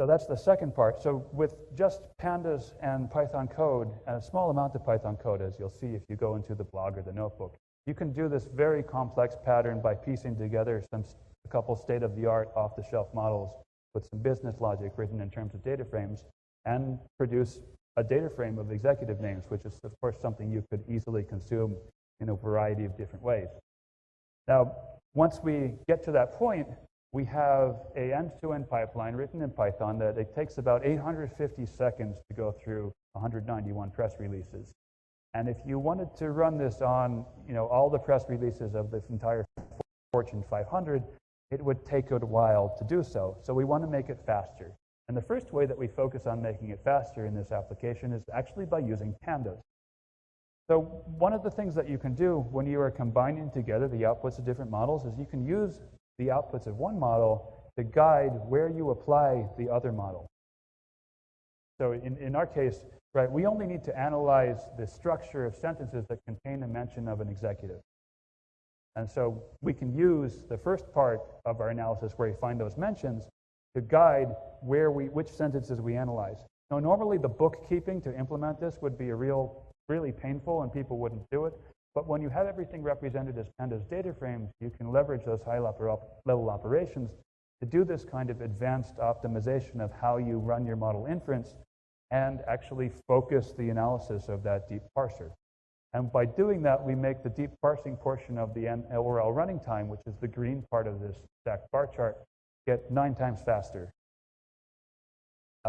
So that's the second part. So with just pandas and Python code, and a small amount of Python code, as you'll see if you go into the blog or the notebook, you can do this very complex pattern by piecing together a couple state-of-the-art off-the-shelf models with some business logic written in terms of data frames and produce a data frame of executive names, which is, of course, something you could easily consume in a variety of different ways. Now, once we get to that point, we have an end-to-end pipeline written in Python that it takes about 850 seconds to go through 191 press releases. And if you wanted to run this on, all the press releases of this entire Fortune 500, it would take a while to do so. So we want to make it faster. And the first way that we focus on making it faster in this application is actually by using pandas. So one of the things that you can do when you are combining together the outputs of different models is you can use the outputs of one model to guide where you apply the other model. So in our case, right, we only need to analyze the structure of sentences that contain a mention of an executive. And so we can use the first part of our analysis where we find those mentions to guide which sentences we analyze. Now, normally the bookkeeping to implement this would be really painful and people wouldn't do it. But when you have everything represented as Pandas DataFrames, you can leverage those high-level operations to do this kind of advanced optimization of how you run your model inference and actually focus the analysis of that deep parser. And by doing that, we make the deep parsing portion of the overall running time, which is the green part of this stacked bar chart, get 9 times faster,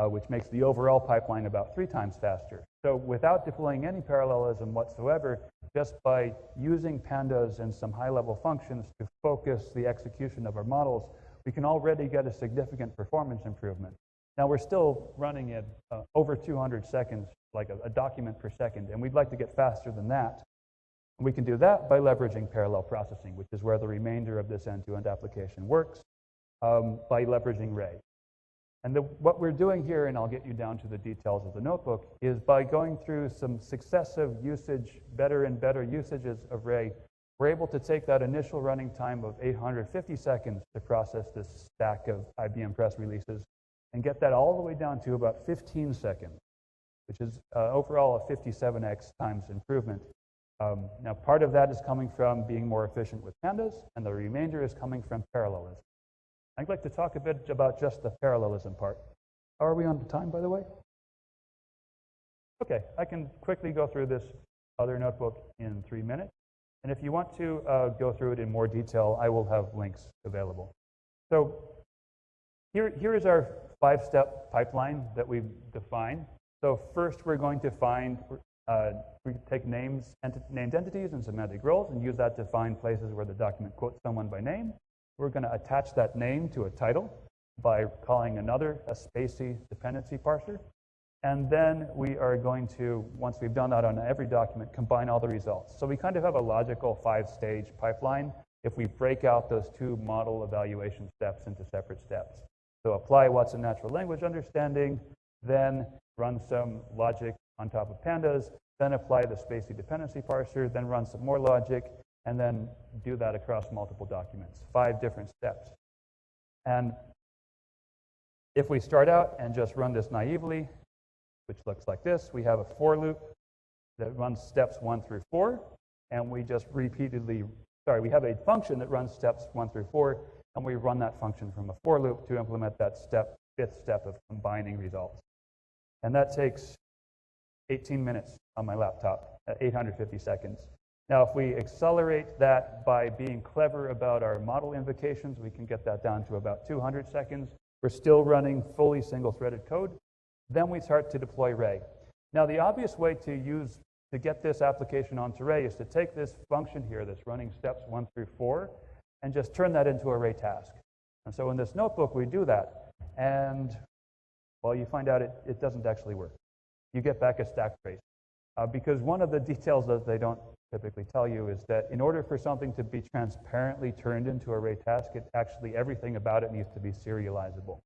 which makes the overall pipeline about 3 times faster. So without deploying any parallelism whatsoever, just by using pandas and some high-level functions to focus the execution of our models, we can already get a significant performance improvement. Now, we're still running at over 200 seconds, like a document per second, and we'd like to get faster than that. And we can do that by leveraging parallel processing, which is where the remainder of this end-to-end application works, by leveraging Ray. And what we're doing here, and I'll get you down to the details of the notebook, is by going through some successive usage, better and better usages of Ray, we're able to take that initial running time of 850 seconds to process this stack of IBM press releases and get that all the way down to about 15 seconds, which is overall a 57x times improvement. Now, part of that is coming from being more efficient with pandas, and the remainder is coming from parallelism. I'd like to talk a bit about just the parallelism part. How are we on time, by the way? Okay, I can quickly go through this other notebook in 3 minutes. And if you want to go through it in more detail, I will have links available. So here is our 5-step pipeline that we've defined. So first, we're going to we take named entities and semantic roles and use that to find places where the document quotes someone by name. We're going to attach that name to a title by calling a spacey dependency parser. And then we are going to, once we've done that on every document, combine all the results. So we kind of have a logical 5-stage pipeline if we break out those 2 model evaluation steps into separate steps. So apply Watson natural language understanding, then run some logic on top of pandas, then apply the spacey dependency parser, then run some more logic, and then do that across multiple documents, 5 different steps. And if we start out and just run this naively, which looks like this, we have a for loop that runs steps 1 through 4, and we just we have a function that runs steps 1 through 4, and we run that function from a for loop to implement that 5th step of combining results. And that takes 18 minutes on my laptop at 850 seconds. Now, if we accelerate that by being clever about our model invocations, we can get that down to about 200 seconds. We're still running fully single-threaded code. Then we start to deploy Ray. Now, the obvious way to get this application onto Ray is to take this function here that's running steps 1 through 4 and just turn that into a Ray task. And so in this notebook, we do that. And, well, you find out it doesn't actually work. You get back a stack trace. Because one of the details that they don't typically tell you is that in order for something to be transparently turned into a Ray task, everything about it needs to be serializable.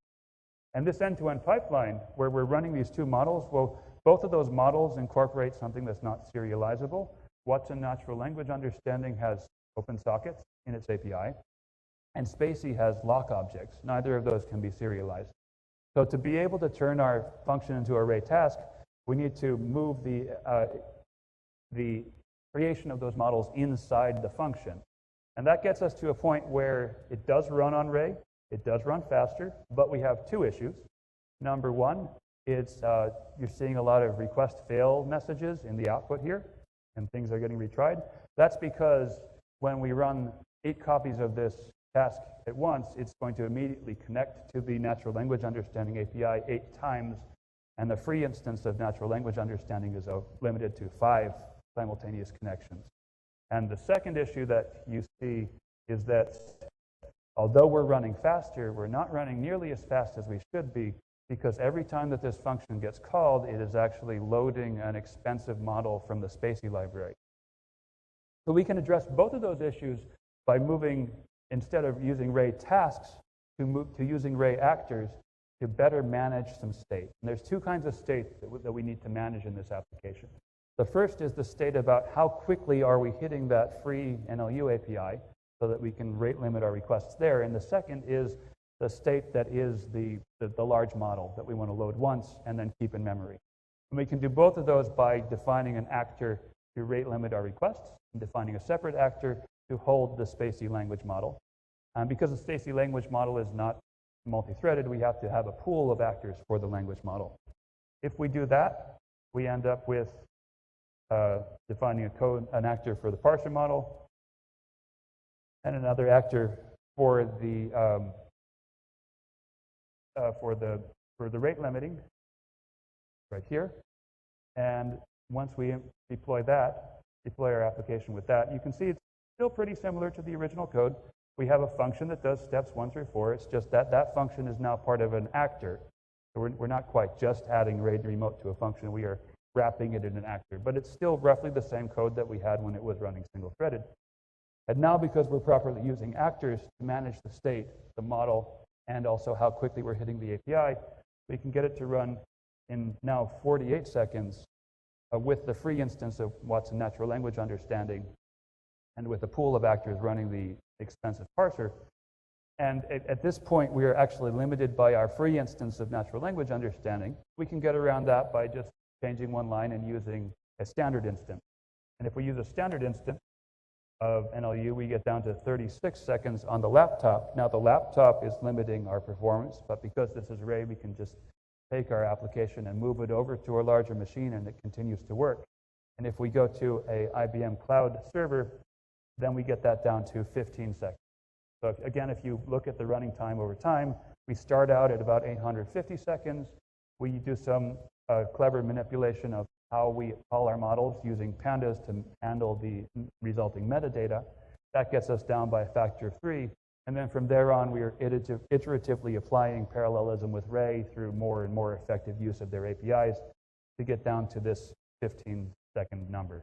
And this end-to-end pipeline, where we're running these 2 models, well, both of those models incorporate something that's not serializable. Watson natural language understanding has open sockets in its API, and spacey has lock objects. Neither of those can be serialized. So to be able to turn our function into a Ray task, we need to move the creation of those models inside the function. And that gets us to a point where it does run on Ray, it does run faster, but we have 2 issues. Number 1, you're seeing a lot of request fail messages in the output here, and things are getting retried. That's because when we run 8 copies of this task at once, it's going to immediately connect to the natural language understanding API 8 times, and the free instance of natural language understanding is limited to 5 simultaneous connections. And the second issue that you see is that although we're running faster, we're not running nearly as fast as we should be, because every time that this function gets called, it is actually loading an expensive model from the Spacey library. So we can address both of those issues by moving, instead of using Ray tasks, to using Ray actors to better manage some state. And there's 2 kinds of state that we need to manage in this application. The first is the state about how quickly are we hitting that free NLU API so that we can rate limit our requests there. And the second is the state that is the large model that we want to load once and then keep in memory. And we can do both of those by defining an actor to rate limit our requests and defining a separate actor to hold the Spacey language model. Because the Spacey language model is not multi-threaded, we have to have a pool of actors for the language model. If we do that, we end up with defining an actor for the parser model and another actor for the rate limiting right here. And once we deploy our application with that, you can see it's still pretty similar to the original code. We have a function that does steps 1 through 4. It's just that that function is now part of an actor. So we're not quite just adding RAID remote to a function. We are wrapping it in an actor. But it's still roughly the same code that we had when it was running single-threaded. And now, because we're properly using actors to manage the state, the model, and also how quickly we're hitting the API, we can get it to run in now 48 seconds with the free instance of Watson natural language understanding and with a pool of actors running the expensive parser. And at this point, we are actually limited by our free instance of natural language understanding. We can get around that by just changing one line and using a standard instance. And if we use a standard instance of NLU, we get down to 36 seconds on the laptop. Now, the laptop is limiting our performance, but because this is Ray, we can just take our application and move it over to a larger machine, and it continues to work. And if we go to a IBM cloud server, then we get that down to 15 seconds. So again, if you look at the running time over time, we start out at about 850 seconds. We do some clever manipulation of how we call our models using Pandas to handle the resulting metadata. That gets us down by a factor of 3. And then from there on, we are iteratively applying parallelism with Ray through more and more effective use of their APIs to get down to this 15-second number.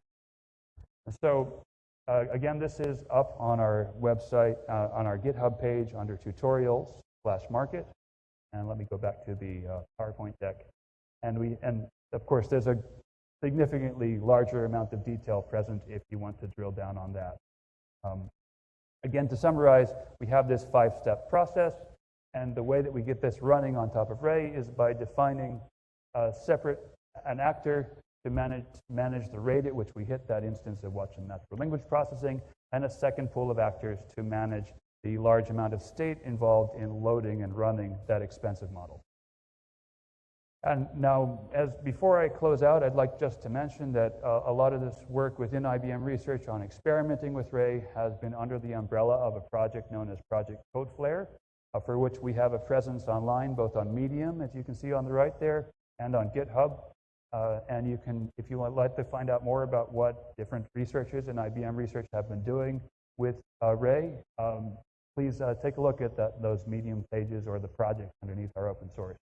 And so again, this is up on our website, on our GitHub page under tutorials/market. And let me go back to the PowerPoint deck. And of course, there's a significantly larger amount of detail present if you want to drill down on that. Again, to summarize, we have this 5-step process. And the way that we get this running on top of Ray is by defining an actor to manage the rate at which we hit that instance of Watson natural language processing, and a second pool of actors to manage the large amount of state involved in loading and running that expensive model. And now, before I close out, I'd like just to mention that a lot of this work within IBM Research on experimenting with Ray has been under the umbrella of a project known as Project CodeFlare, for which we have a presence online, both on Medium, as you can see on the right there, and on GitHub. And you can, if you would like to find out more about what different researchers in IBM Research have been doing with Ray, please take a look at those Medium pages or the project underneath our open source.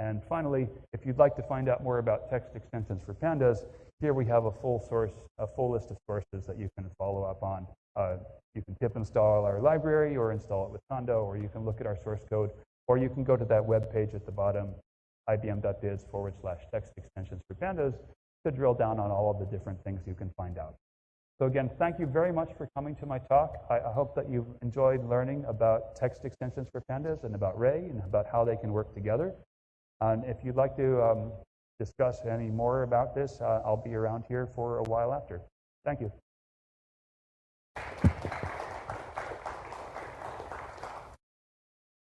And finally, if you'd like to find out more about text extensions for Pandas, here we have a full list of sources that you can follow up on. You can pip install our library or install it with Tondo, or you can look at our source code, or you can go to that web page at the bottom, ibm.biz/text extensions for Pandas, to drill down on all of the different things you can find out. So again, thank you very much for coming to my talk. I hope that you've enjoyed learning about text extensions for Pandas and about Ray and about how they can work together. And if you'd like to discuss any more about this, I'll be around here for a while after. Thank you.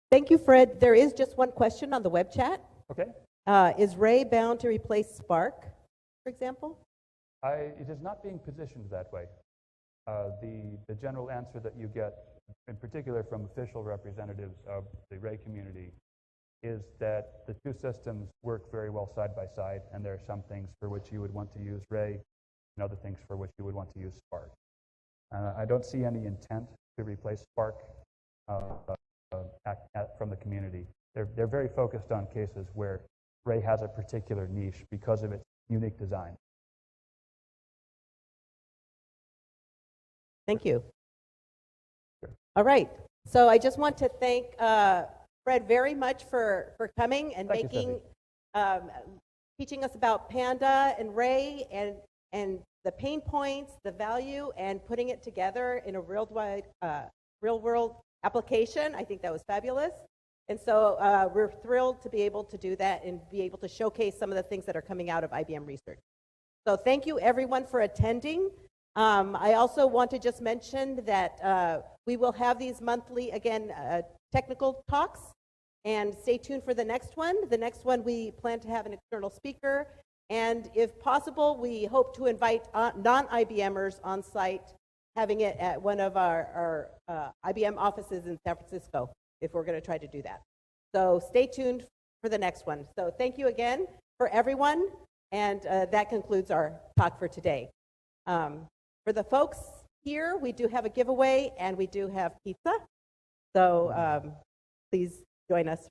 Thank you, Fred. There is just one question on the web chat.
Okay.
Is Ray bound to replace Spark, for example?
It is not being positioned that way. The general answer that you get, in particular from official representatives of the Ray community, is that the two systems work very well side by side, and there are some things for which you would want to use Ray and other things for which you would want to use Spark. I don't see any intent to replace Spark from the community. They're very focused on cases where Ray has a particular niche because of its unique design.
Thank you.
Sure.
All right. So I just want to thank Fred very much for coming and
Thank you,
teaching us about Panda and Ray and the pain points, the value, and putting it together in a real-world application. I think that was fabulous. And so we're thrilled to be able to do that and be able to showcase some of the things that are coming out of IBM research. So thank you, everyone, for attending. I also want to just mention that we will have these monthly, again, technical talks, and stay tuned for the next one. The next one, we plan to have an external speaker, and if possible, we hope to invite non-IBMers on site, having it at one of our IBM offices in San Francisco, if we're going to try to do that. So stay tuned for the next one. So thank you again for everyone, and that concludes our talk for today. For the folks here, we do have a giveaway, and we do have pizza. So please join us